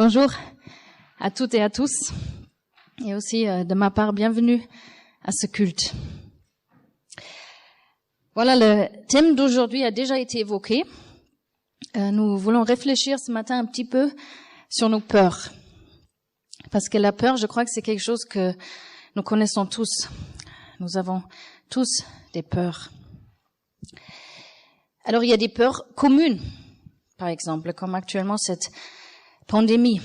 Bonjour à toutes et à tous, et aussi de ma part, bienvenue à ce culte. Voilà, le thème d'aujourd'hui a déjà été évoqué. Nous voulons réfléchir ce matin un petit peu sur nos peurs. Parce que la peur, je crois que c'est quelque chose que nous connaissons tous. Nous avons tous des peurs. Alors, il y a des peurs communes, par exemple, comme actuellement cette pandémie.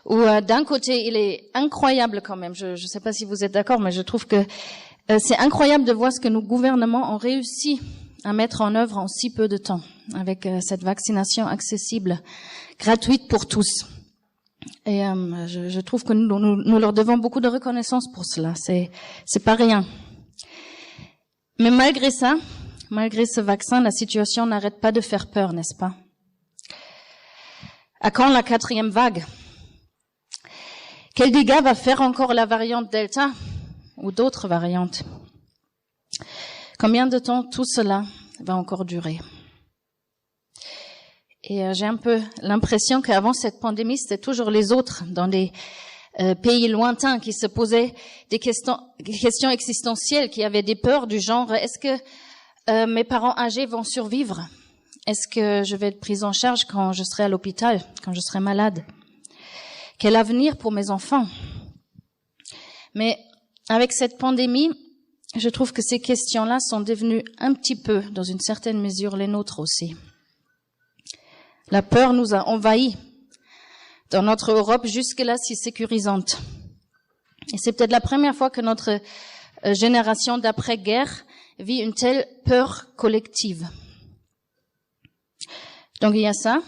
Où d'un côté, il est incroyable quand même, je ne sais pas si vous êtes d'accord, mais je trouve que c'est incroyable de voir ce que nos gouvernements ont réussi à mettre en œuvre en si peu de temps, avec cette vaccination accessible, gratuite pour tous. Et je trouve que nous leur devons beaucoup de reconnaissance pour cela. C'est pas rien. Mais malgré ça, malgré ce vaccin, la situation n'arrête pas de faire peur, n'est-ce pas? À quand la 4e vague? Quel dégât va faire encore la variante Delta ou d'autres variantes? Combien de temps tout cela va encore durer? Et j'ai un peu l'impression qu'avant cette pandémie, c'était toujours les autres dans des pays lointains qui se posaient des questions existentielles, qui avaient des peurs du genre: est-ce que mes parents âgés vont survivre? Est-ce que je vais être prise en charge quand je serai à l'hôpital, quand je serai malade? Quel avenir pour mes enfants? Mais avec cette pandémie, je trouve que ces questions-là sont devenues un petit peu, dans une certaine mesure, les nôtres aussi. La peur nous a envahis dans notre Europe jusque-là si sécurisante. Et c'est peut-être la première fois que notre génération d'après-guerre vit une telle peur collective. Donc il y a ça.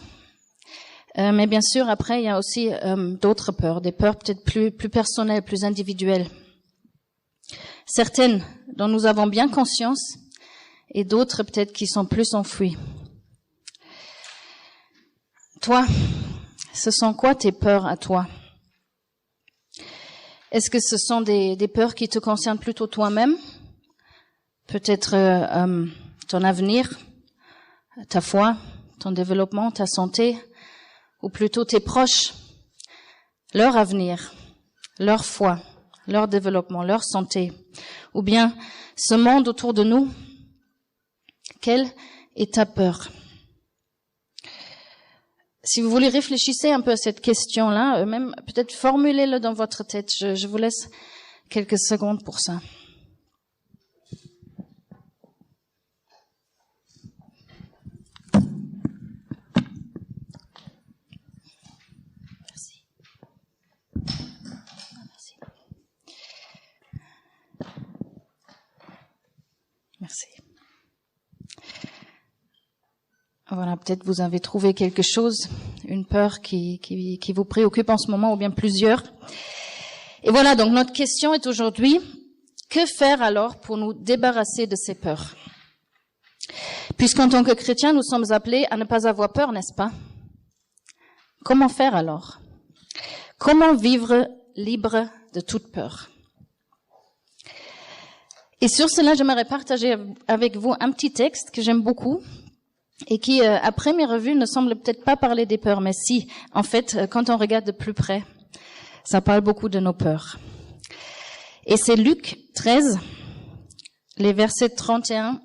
Mais bien sûr, après, il y a aussi d'autres peurs, des peurs peut-être plus personnelles, plus individuelles. Certaines dont nous avons bien conscience et d'autres peut-être qui sont plus enfouies. Toi, ce sont quoi tes peurs à toi? Est-ce que ce sont des peurs qui te concernent plutôt toi-même? Peut-être ton avenir, ta foi, ton développement, ta santé, ou plutôt tes proches, leur avenir, leur foi, leur développement, leur santé, ou bien ce monde autour de nous? Quelle est ta peur? Si vous voulez, réfléchissez un peu à cette question-là, même peut-être formulez-le dans votre tête. Je vous laisse quelques secondes pour ça. Merci. Voilà, peut-être vous avez trouvé quelque chose, une peur qui vous préoccupe en ce moment, ou bien plusieurs. Et voilà, donc notre question est aujourd'hui: que faire alors pour nous débarrasser de ces peurs? Puisqu'en tant que chrétiens, nous sommes appelés à ne pas avoir peur, n'est-ce pas? Comment faire alors? Comment vivre libre de toute peur? Et sur cela, j'aimerais partager avec vous un petit texte que j'aime beaucoup et qui, à première vue, ne semble peut-être pas parler des peurs, mais si, en fait, quand on regarde de plus près, ça parle beaucoup de nos peurs. Et c'est Luc 13, les versets 31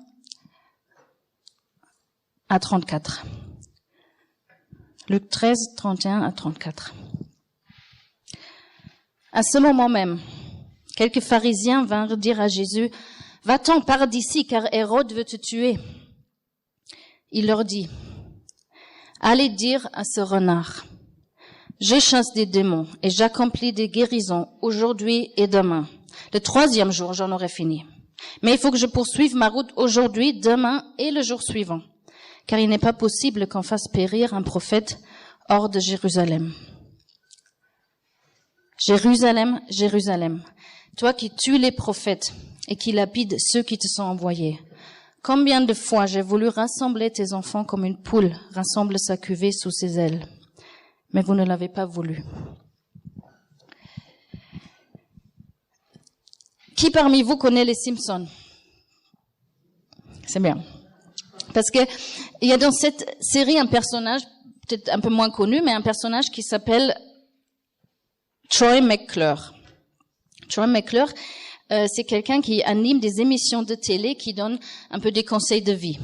à 34. Luc 13, 31 à 34. À ce moment même, quelques pharisiens vinrent dire à Jésus: « Va-t'en, pars d'ici, car Hérode veut te tuer. » Il leur dit: « Allez dire à ce renard: je chasse des démons et j'accomplis des guérisons aujourd'hui et demain. Le 3e jour, j'en aurai fini. Mais il faut que je poursuive ma route aujourd'hui, demain et le jour suivant, car il n'est pas possible qu'on fasse périr un prophète hors de Jérusalem. Jérusalem, Jérusalem, toi qui tues les prophètes et qui lapides ceux qui te sont envoyés. Combien de fois j'ai voulu rassembler tes enfants comme une poule rassemble sa cuvée sous ses ailes, mais vous ne l'avez pas voulu. » Qui parmi vous connaît les Simpsons? C'est bien. Parce que il y a dans cette série un personnage peut-être un peu moins connu, mais un personnage qui s'appelle Troy McClure. Troy McClure, c'est quelqu'un qui anime des émissions de télé qui donne un peu des conseils de vie.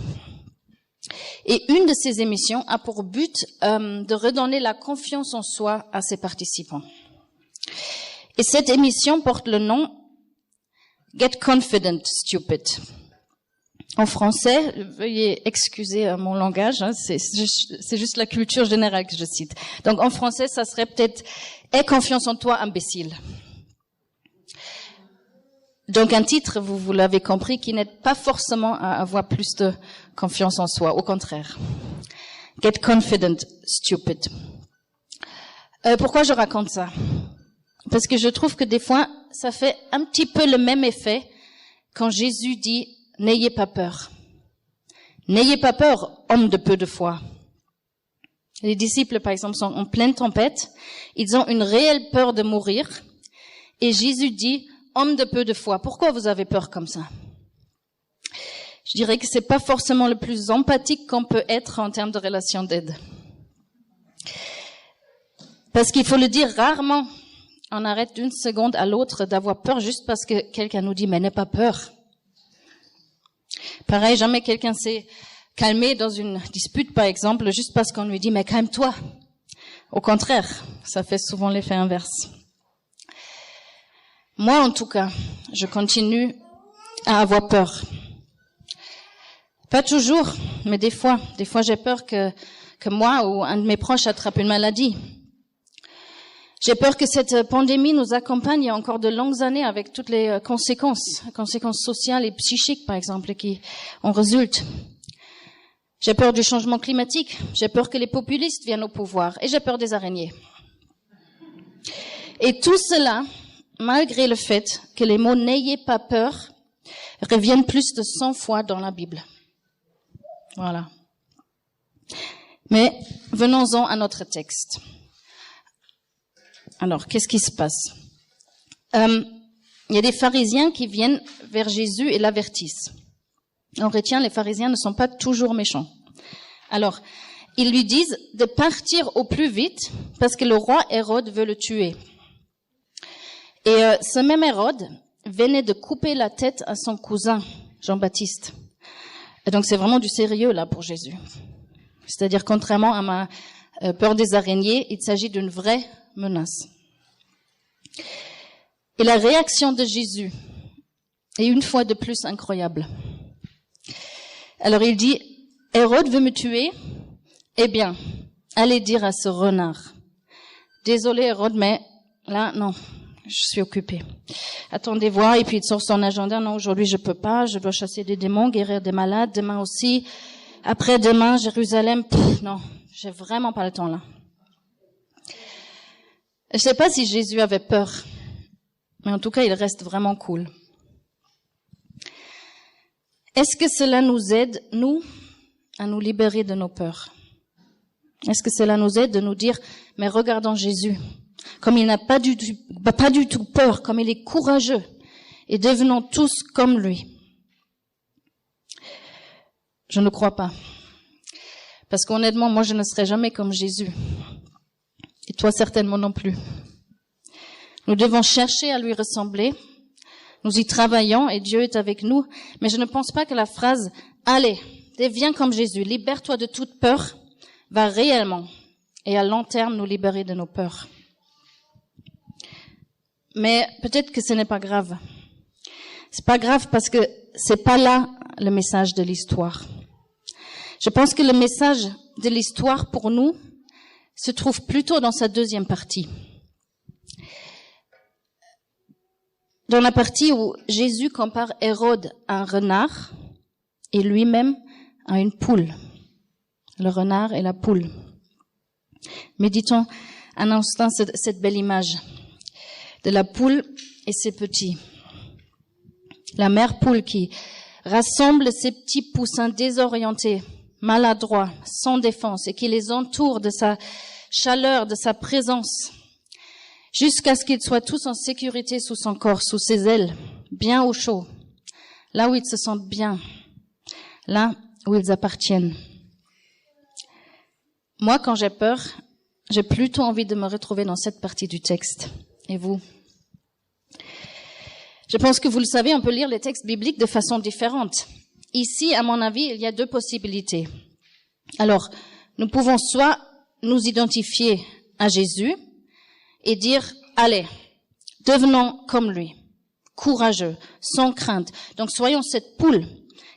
Et une de ces émissions a pour but de redonner la confiance en soi à ses participants. Et cette émission porte le nom Get Confident, Stupid. En français, veuillez excuser mon langage, hein, c'est juste la culture générale que je cite. Donc en français, ça serait peut-être « Aie confiance en toi, imbécile ». Donc un titre, vous l'avez compris, qui n'aide pas forcément à avoir plus de confiance en soi, au contraire. Get confident, stupid. Pourquoi je raconte ça? Parce que je trouve que des fois, ça fait un petit peu le même effet quand Jésus dit « N'ayez pas peur ». N'ayez pas peur, homme de peu de foi. Les disciples, par exemple, sont en pleine tempête. Ils ont une réelle peur de mourir. Et Jésus dit « Homme de peu de foi, pourquoi vous avez peur comme ça ?» Je dirais que c'est pas forcément le plus empathique qu'on peut être en termes de relation d'aide. Parce qu'il faut le dire, rarement on arrête d'une seconde à l'autre d'avoir peur juste parce que quelqu'un nous dit « mais n'aie pas peur ». Pareil, jamais quelqu'un s'est calmé dans une dispute, par exemple, juste parce qu'on lui dit « mais calme-toi ». Au contraire, ça fait souvent l'effet inverse. Moi, en tout cas, je continue à avoir peur. Pas toujours, mais des fois j'ai peur que moi ou un de mes proches attrape une maladie. J'ai peur que cette pandémie nous accompagne encore de longues années avec toutes les conséquences sociales et psychiques, par exemple, qui en résultent. J'ai peur du changement climatique, j'ai peur que les populistes viennent au pouvoir, et j'ai peur des araignées. Et tout cela, malgré le fait que les mots « n'ayez pas peur » reviennent plus de 100 fois dans la Bible. Voilà. Mais venons-en à notre texte. Alors, qu'est-ce qui se passe? Il y a des pharisiens qui viennent vers Jésus et l'avertissent. On retient, les pharisiens ne sont pas toujours méchants. Alors, ils lui disent de partir au plus vite parce que le roi Hérode veut le tuer. Et ce même Hérode venait de couper la tête à son cousin, Jean-Baptiste. Et donc c'est vraiment du sérieux là pour Jésus. C'est-à-dire, contrairement à ma peur des araignées, il s'agit d'une vraie menace. Et la réaction de Jésus est une fois de plus incroyable. Alors il dit, Hérode veut me tuer, eh bien, allez dire à ce renard. Désolé Hérode, mais là, non. Je suis occupée. Attendez voir, et puis il sort son agenda. Non, aujourd'hui je peux pas, je dois chasser des démons, guérir des malades, demain aussi. Après-demain, Jérusalem, non, j'ai vraiment pas le temps là. Je sais pas si Jésus avait peur, mais en tout cas, il reste vraiment cool. Est-ce que cela nous aide, nous, à nous libérer de nos peurs? Est-ce que cela nous aide de nous dire, mais regardons Jésus, comme il n'a pas du tout peur, comme il est courageux, et devenons tous comme lui? Je ne crois pas. Parce qu'honnêtement, moi, je ne serai jamais comme Jésus. Et toi, certainement non plus. Nous devons chercher à lui ressembler. Nous y travaillons et Dieu est avec nous. Mais je ne pense pas que la phrase « Allez, deviens comme Jésus, libère-toi de toute peur » va réellement et à long terme nous libérer de nos peurs. Mais peut-être que ce n'est pas grave. C'est pas grave parce que c'est pas là le message de l'histoire. Je pense que le message de l'histoire pour nous se trouve plutôt dans sa deuxième partie. Dans la partie où Jésus compare Hérode à un renard et lui-même à une poule. Le renard et la poule. Méditons un instant cette belle image de la poule et ses petits. La mère poule qui rassemble ses petits poussins désorientés, maladroits, sans défense, et qui les entoure de sa chaleur, de sa présence, jusqu'à ce qu'ils soient tous en sécurité sous son corps, sous ses ailes, bien au chaud, là où ils se sentent bien, là où ils appartiennent. Moi, quand j'ai peur, j'ai plutôt envie de me retrouver dans cette partie du texte. Et vous? Je pense que vous le savez, on peut lire les textes bibliques de façon différente. Ici, à mon avis, il y a deux possibilités. Alors, nous pouvons soit nous identifier à Jésus et dire, allez, devenons comme lui, courageux, sans crainte. Donc, soyons cette poule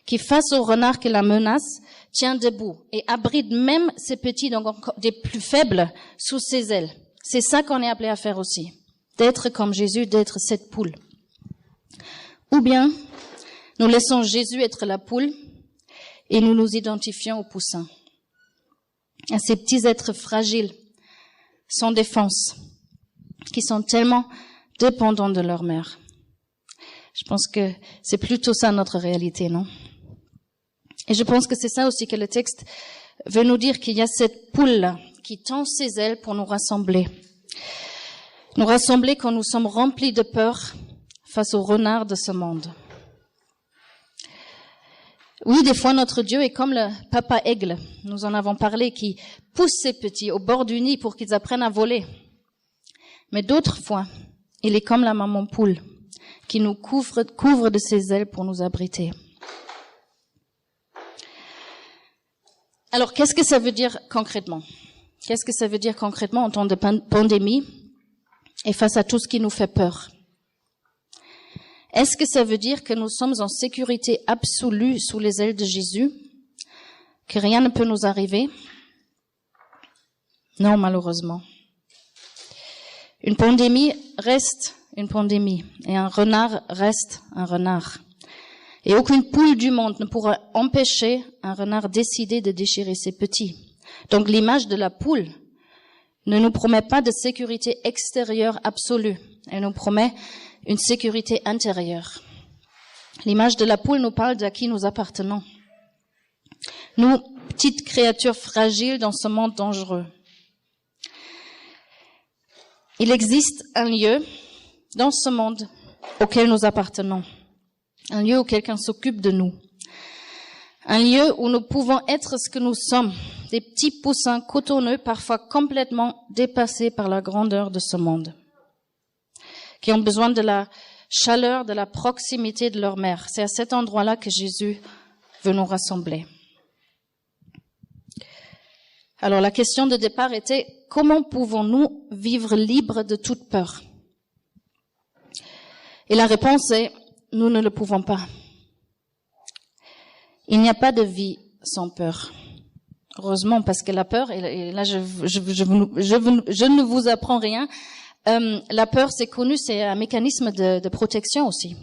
qui, face au renard qui la menace, tient debout et abrite même ses petits, donc encore des plus faibles, sous ses ailes. C'est ça qu'on est appelé à faire aussi, d'être comme Jésus, d'être cette poule. Ou bien, nous laissons Jésus être la poule et nous nous identifions aux poussins, à ces petits êtres fragiles, sans défense, qui sont tellement dépendants de leur mère. Je pense que c'est plutôt ça notre réalité, non? Et je pense que c'est ça aussi que le texte veut nous dire, qu'il y a cette poule qui tend ses ailes pour nous rassembler. Nous rassembler quand nous sommes remplis de peur face aux renards de ce monde. Oui, des fois notre Dieu est comme le papa aigle, nous en avons parlé, qui pousse ses petits au bord du nid pour qu'ils apprennent à voler. Mais d'autres fois, il est comme la maman poule, qui nous couvre de ses ailes pour nous abriter. Alors, qu'est-ce que ça veut dire concrètement? Qu'est-ce que ça veut dire concrètement en temps de pandémie et face à tout ce qui nous fait peur? Est-ce que ça veut dire que nous sommes en sécurité absolue sous les ailes de Jésus? Que rien ne peut nous arriver? Non, malheureusement. Une pandémie reste une pandémie et un renard reste un renard. Et aucune poule du monde ne pourra empêcher un renard décidé de déchirer ses petits. Donc l'image de la poule ne nous promet pas de sécurité extérieure absolue. Elle nous promet une sécurité intérieure. L'image de la poule nous parle d'à qui nous appartenons. Nous, petites créatures fragiles dans ce monde dangereux. Il existe un lieu dans ce monde auquel nous appartenons. Un lieu où quelqu'un s'occupe de nous. Un lieu où nous pouvons être ce que nous sommes. Des petits poussins cotonneux, parfois complètement dépassés par la grandeur de ce monde. Qui ont besoin de la chaleur, de la proximité de leur mère. C'est à cet endroit-là que Jésus veut nous rassembler. Alors la question de départ était, comment pouvons-nous vivre libres de toute peur? Et la réponse est, nous ne le pouvons pas. Il n'y a pas de vie sans peur. Heureusement, parce que la peur, et là je ne vous apprends rien, la peur, c'est connu, c'est un mécanisme de protection aussi.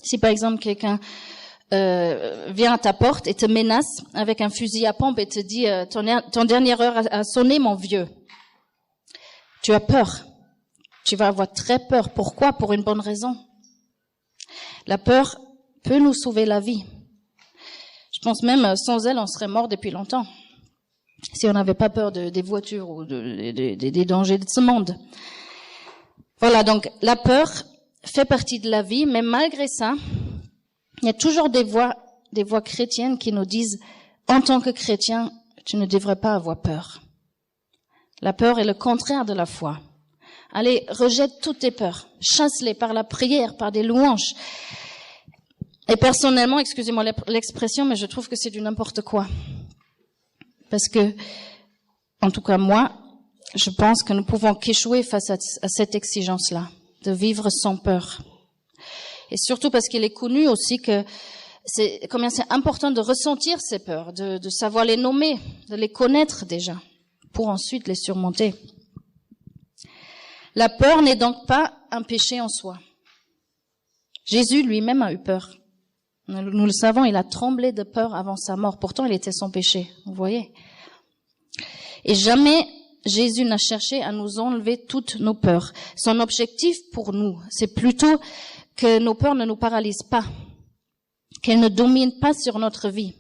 Si par exemple quelqu'un vient à ta porte et te menace avec un fusil à pompe et te dit ton dernière heure a sonné, mon vieux, tu as peur. Tu vas avoir très peur. Pourquoi? Pour une bonne raison. La peur peut nous sauver la vie. Je pense même, sans elle, on serait mort depuis longtemps. Si on n'avait pas peur des voitures ou des dangers de ce monde. Voilà, donc la peur fait partie de la vie, mais malgré ça, il y a toujours des voix chrétiennes qui nous disent, en tant que chrétien, tu ne devrais pas avoir peur. La peur est le contraire de la foi. Allez, rejette toutes tes peurs, chasse-les par la prière, par des louanges. Et personnellement, excusez-moi l'expression, mais je trouve que c'est du n'importe quoi. Parce que, en tout cas moi, je pense que nous pouvons qu'échouer face à cette exigence-là, de vivre sans peur. Et surtout parce qu'il est connu aussi que combien c'est important de ressentir ces peurs, de savoir les nommer, de les connaître déjà, pour ensuite les surmonter. La peur n'est donc pas un péché en soi. Jésus lui-même a eu peur. Nous le savons, il a tremblé de peur avant sa mort. Pourtant, il était sans péché. Vous voyez? Et jamais Jésus n'a cherché à nous enlever toutes nos peurs. Son objectif pour nous, c'est plutôt que nos peurs ne nous paralysent pas, qu'elles ne dominent pas sur notre vie,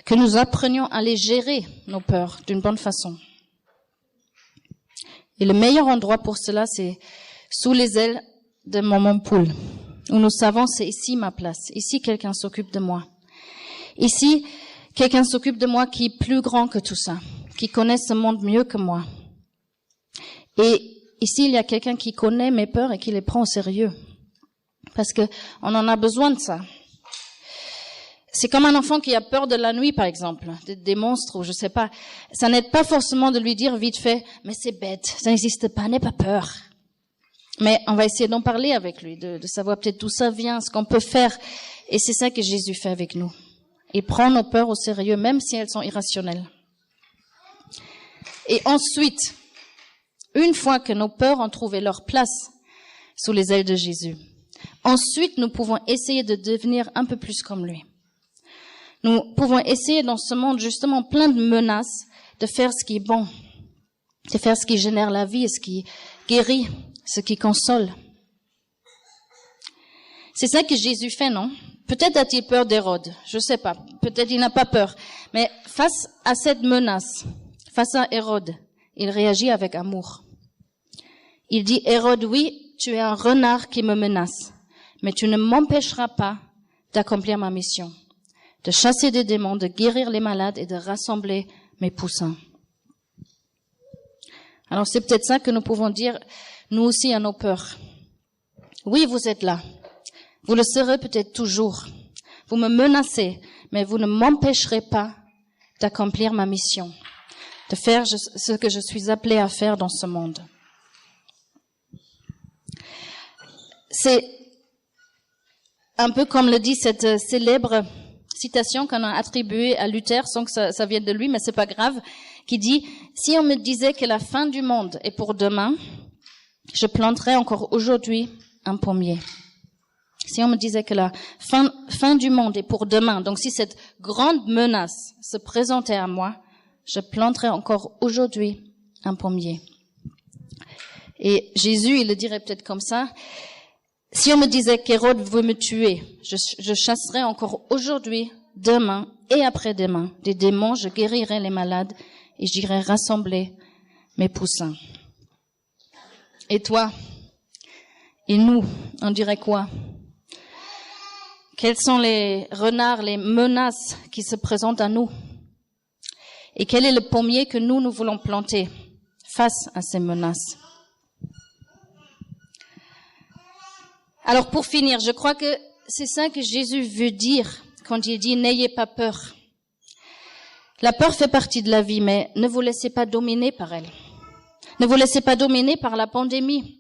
que nous apprenions à les gérer, nos peurs, d'une bonne façon. Et le meilleur endroit pour cela, c'est sous les ailes de maman poule, où nous savons, c'est ici ma place. Ici, quelqu'un s'occupe de moi. Ici, quelqu'un s'occupe de moi qui est plus grand que tout ça, qui connaissent ce monde mieux que moi. Et ici, il y a quelqu'un qui connaît mes peurs et qui les prend au sérieux. Parce que on en a besoin de ça. C'est comme un enfant qui a peur de la nuit, par exemple, des monstres ou je sais pas. Ça n'aide pas forcément de lui dire vite fait, mais c'est bête, ça n'existe pas, n'aie pas peur. Mais on va essayer d'en parler avec lui, de savoir peut-être d'où ça vient, ce qu'on peut faire. Et c'est ça que Jésus fait avec nous. Il prend nos peurs au sérieux, même si elles sont irrationnelles. Et ensuite, une fois que nos peurs ont trouvé leur place sous les ailes de Jésus, ensuite nous pouvons essayer de devenir un peu plus comme lui. Nous pouvons essayer dans ce monde justement plein de menaces de faire ce qui est bon, de faire ce qui génère la vie, ce qui guérit, ce qui console. C'est ça que Jésus fait, non? Peut-être a-t-il peur d'Hérode, je sais pas. Peut-être il n'a pas peur. Mais face à cette menace, face à Hérode, il réagit avec amour. Il dit, Hérode, oui, tu es un renard qui me menace, mais tu ne m'empêcheras pas d'accomplir ma mission, de chasser des démons, de guérir les malades et de rassembler mes poussins. Alors c'est peut-être ça que nous pouvons dire, nous aussi, à nos peurs. Oui, vous êtes là. Vous le serez peut-être toujours. Vous me menacez, mais vous ne m'empêcherez pas d'accomplir ma mission, de faire ce que je suis appelée à faire dans ce monde. C'est un peu comme le dit cette célèbre citation qu'on a attribuée à Luther, sans que ça vienne de lui, mais c'est pas grave, qui dit « Si on me disait que la fin du monde est pour demain, je planterais encore aujourd'hui un pommier. » Si on me disait que la fin du monde est pour demain, donc si cette grande menace se présentait à moi, je planterais encore aujourd'hui un pommier. Et Jésus, il le dirait peut-être comme ça, si on me disait qu'Hérode veut me tuer, je chasserais encore aujourd'hui, demain et après-demain des démons, je guérirais les malades et j'irais rassembler mes poussins. Et toi? Et nous, on dirait quoi? Quels sont les renards, les menaces qui se présentent à nous? Et quel est le pommier que nous voulons planter face à ces menaces? Alors pour finir, je crois que c'est ça que Jésus veut dire quand il dit « N'ayez pas peur ». La peur fait partie de la vie, mais ne vous laissez pas dominer par elle. Ne vous laissez pas dominer par la pandémie,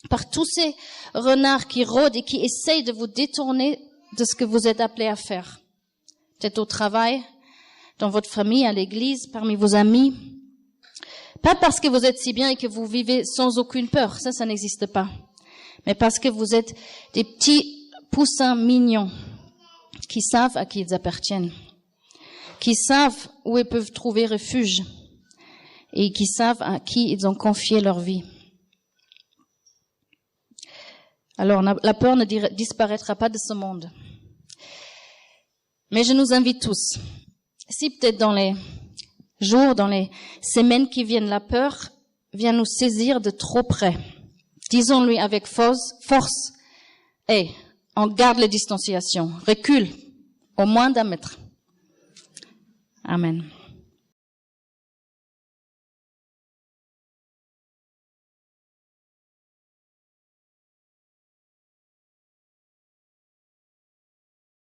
par tous ces renards qui rôdent et qui essayent de vous détourner de ce que vous êtes appelés à faire. Peut-être au travail, dans votre famille, à l'église, parmi vos amis. Pas parce que vous êtes si bien et que vous vivez sans aucune peur, ça n'existe pas. Mais parce que vous êtes des petits poussins mignons qui savent à qui ils appartiennent, qui savent où ils peuvent trouver refuge et qui savent à qui ils ont confié leur vie. Alors, la peur ne disparaîtra pas de ce monde. Mais je nous invite tous, si peut-être dans les jours, dans les semaines qui viennent, la peur vient nous saisir de trop près, disons-lui avec force, hey, on garde les distanciations, recule, au moins d'1 mètre. Amen.